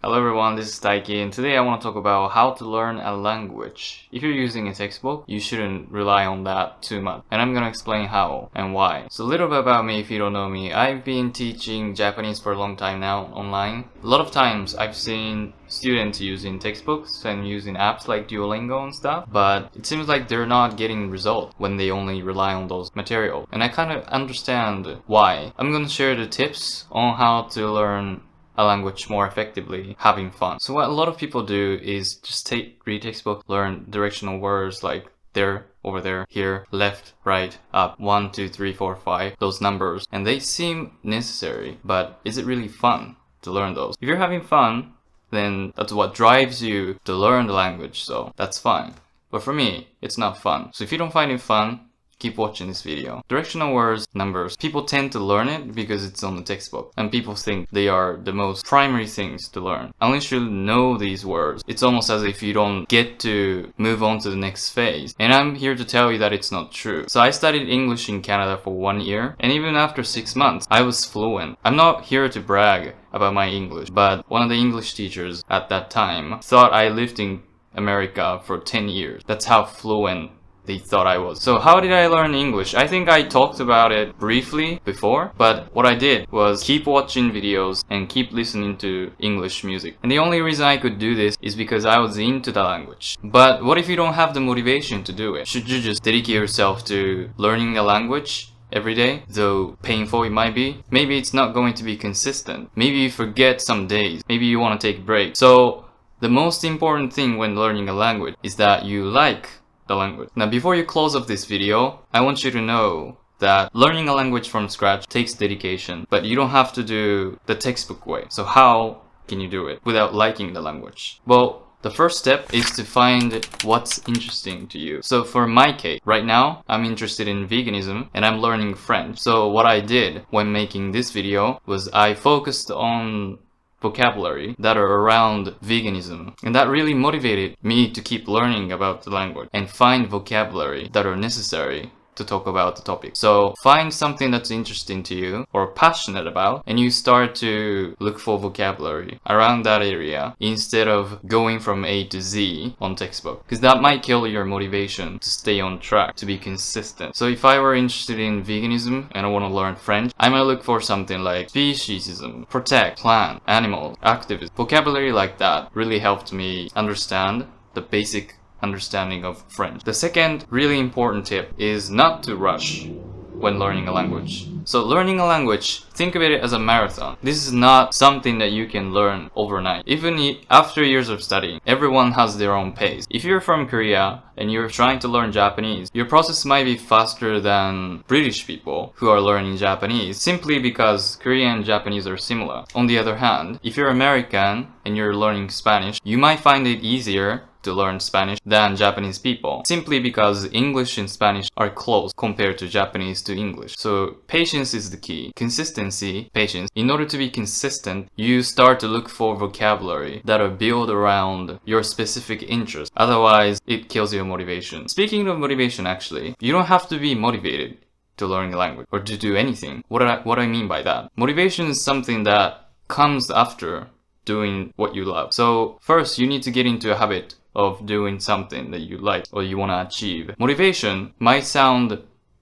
Hello everyone, this is Taiki, and today I want to talk about how to learn a language. If you're using a textbook, you shouldn't rely on that too much. And I'm gonna explain how and why. So a little bit about me if you don't know me. I've been teaching Japanese for a long time now online. A lot of times I've seen students using textbooks and using apps like Duolingo and stuff, but it seems like they're not getting results when they only rely on those materials. And I kind of understand why. I'm gonna share the tips on how to learn a language more effectively, having fun. So what a lot of people do is just read textbook, learn directional words like there, over there, here, left, right, up, 1, 2, 3, 4, 5, those numbers. And they seem necessary, but is it really fun to learn those? If you're having fun, then that's what drives you to learn the language, so that's fine. But for me, it's not fun. So if you don't find it fun, keep watching this video. Directional words, numbers. People tend to learn it because it's on the textbook. And people think they are the most primary things to learn. Unless you know these words, it's almost as if you don't get to move on to the next phase. And I'm here to tell you that it's not true. So I studied English in Canada for 1 year. And even after 6 months, I was fluent. I'm not here to brag about my English, but one of the English teachers at that time thought I lived in America for 10 years. That's how fluent they thought I was. So how did I learn English? I think I talked about it briefly before, but what I did was keep watching videos and keep listening to English music. And the only reason I could do this is because I was into the language. But what if you don't have the motivation to do it? Should you just dedicate yourself to learning a language every day, though painful it might be? Maybe it's not going to be consistent. Maybe you forget some days. Maybe you want to take breaks. So the most important thing when learning a language is that you like the language. Now before you close up this video, I want you to know that learning a language from scratch takes dedication, but you don't have to do the textbook way. So how can you do it without liking the language? Well, the first step is to find what's interesting to you. So for my case, right now, I'm interested in veganism and I'm learning French. So what I did when making this video was I focused on vocabulary that are around veganism, and that really motivated me to keep learning about the language and find vocabulary that are necessary to talk about the topic. So find something that's interesting to you or passionate about, and you start to look for vocabulary around that area instead of going from A to Z on textbook, because that might kill your motivation to stay on track, to be consistent. So if I were interested in veganism and I want to learn French, I might look for something like speciesism, protect, plant, animals, activism. Vocabulary like that really helped me understand the basic understanding of French. The second really important tip is not to rush when learning a language. So learning a language, think of it as a marathon. This is not something that you can learn overnight. Even after years of studying, everyone has their own pace. If you're from Korea and you're trying to learn Japanese, your process might be faster than British people who are learning Japanese simply because Korean and Japanese are similar. On the other hand, if you're American and you're learning Spanish, you might find it easier to learn Spanish than Japanese people, simply because English and Spanish are close compared to Japanese to English. So patience is the key. Consistency, patience. In order to be consistent, you start to look for vocabulary that are built around your specific interest. Otherwise, it kills your motivation. Speaking of motivation, actually, you don't have to be motivated to learn a language or to do anything. What do I mean by that? Motivation is something that comes after doing what you love. So first, you need to get into a habit of doing something that you like or you want to achieve. Motivation might sound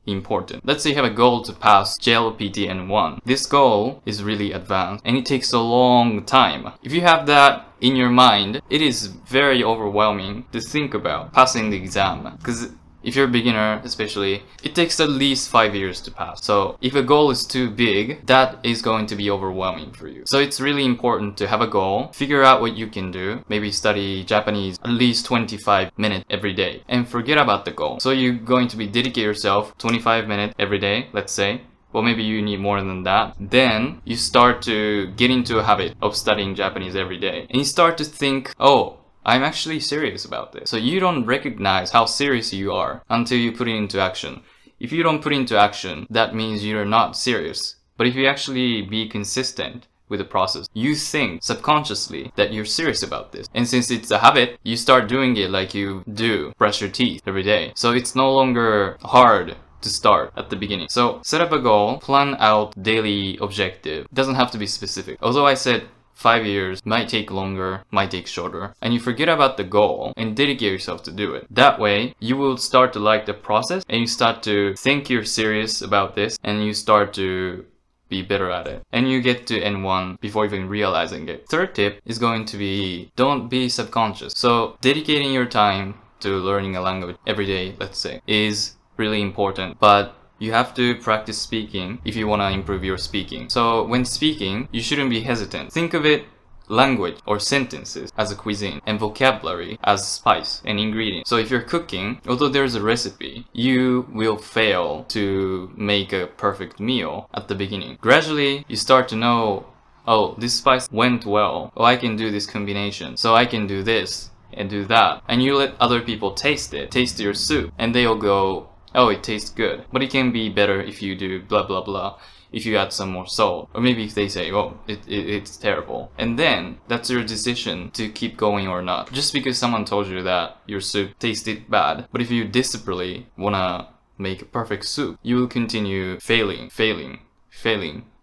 important. Let's say you have a goal to pass JLPTN1. This goal is really advanced and it takes a long time. If you have that in your mind, it is very overwhelming to think about passing the exam, because if you're a beginner especially, it takes at least 5 years to pass. So if a goal is too big, that is going to be overwhelming for you. So it's really important to have a goal, figure out what you can do, maybe study Japanese at least 25 minutes every day, and forget about the goal. So you're going to be dedicate yourself 25 minutes every day, let's say. Well, maybe you need more than that. Then you start to get into a habit of studying Japanese every day. And you start to think, oh, I'm actually serious about this. So you don't recognize how serious you are until you put it into action. If you don't put it into action, that means you're not serious. But if you actually be consistent with the process, you think subconsciously that you're serious about this. And since it's a habit, you start doing it like you do brush your teeth every day. So it's no longer hard to start at the beginning. So set up a goal, plan out daily objective. It doesn't have to be specific. Although I said 5 years, might take longer, might take shorter, and you forget about the goal and dedicate yourself to do it. That way, you will start to like the process and you start to think you're serious about this and you start to be better at it. And you get to N1 before even realizing it. Third tip is going to be don't be subconscious. So dedicating your time to learning a language every day, let's say, is really important. But you have to practice speaking if you want to improve your speaking. So when speaking, you shouldn't be hesitant. Think of it language or sentences as a cuisine and vocabulary as spice and ingredient. So if you're cooking, although there's a recipe, you will fail to make a perfect meal at the beginning. Gradually, you start to know, oh, this spice went well. Oh, I can do this combination. So I can do this and do that. And you let other people taste it, taste your soup, and they'll go, oh, it tastes good, but it can be better if you do blah blah blah, if you add some more salt. Or maybe if they say, oh, it's terrible. And then, that's your decision to keep going or not. Just because someone told you that your soup tasted bad, but if you desperately wanna make a perfect soup, you will continue failing,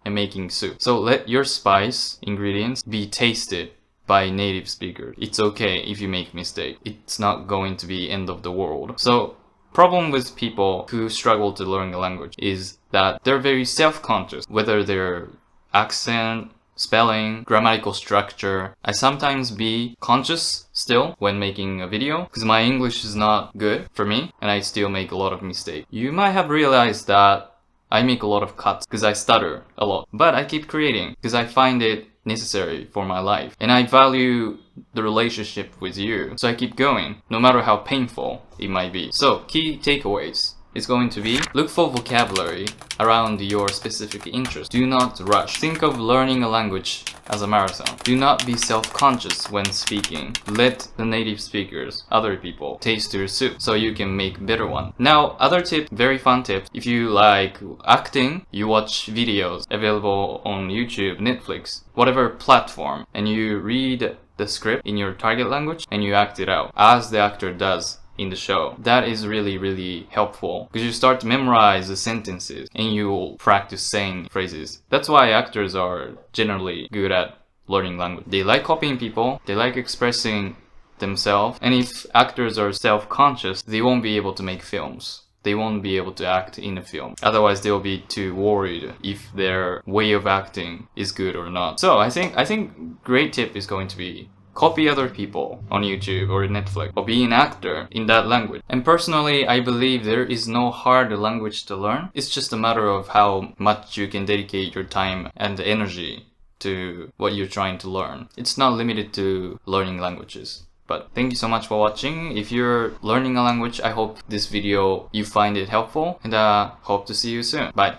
and making soup. So let your spice ingredients be tasted by native speakers. It's okay if you make mistake. It's not going to be end of the world. So, problem with people who struggle to learn a language is that they're very self-conscious, whether their accent, spelling, grammatical structure. I sometimes be conscious still when making a video because my English is not good for me and I still make a lot of mistakes. You might have realized that I make a lot of cuts because I stutter a lot, but I keep creating because I find it necessary for my life and I value the relationship with you, so I keep going no matter how painful it might be. So key takeaways is going to be look for vocabulary around your specific interest. Do not rush. Think of learning a language as a marathon. Do not be self-conscious when speaking. Let the native speakers, other people, taste your soup so you can make better one. Now, other tip, very fun tip. If you like acting, you watch videos available on YouTube, Netflix, whatever platform, and you read the script in your target language and you act it out as the actor does in the show. That is really helpful because you start to memorize the sentences and you will practice saying phrases. That's why actors are generally good at learning language. They like copying people, they like expressing themselves, and if actors are self-conscious, they won't be able to make films. They won't be able to act in a film. Otherwise, they'll be too worried if their way of acting is good or not. So I think great tip is going to be copy other people on YouTube or Netflix, or be an actor in that language. And personally, I believe there is no hard language to learn. It's just a matter of how much you can dedicate your time and energy to what you're trying to learn. It's not limited to learning languages. But thank you so much for watching. If you're learning a language, I hope this video you find it helpful, and hope to see you soon. Bye.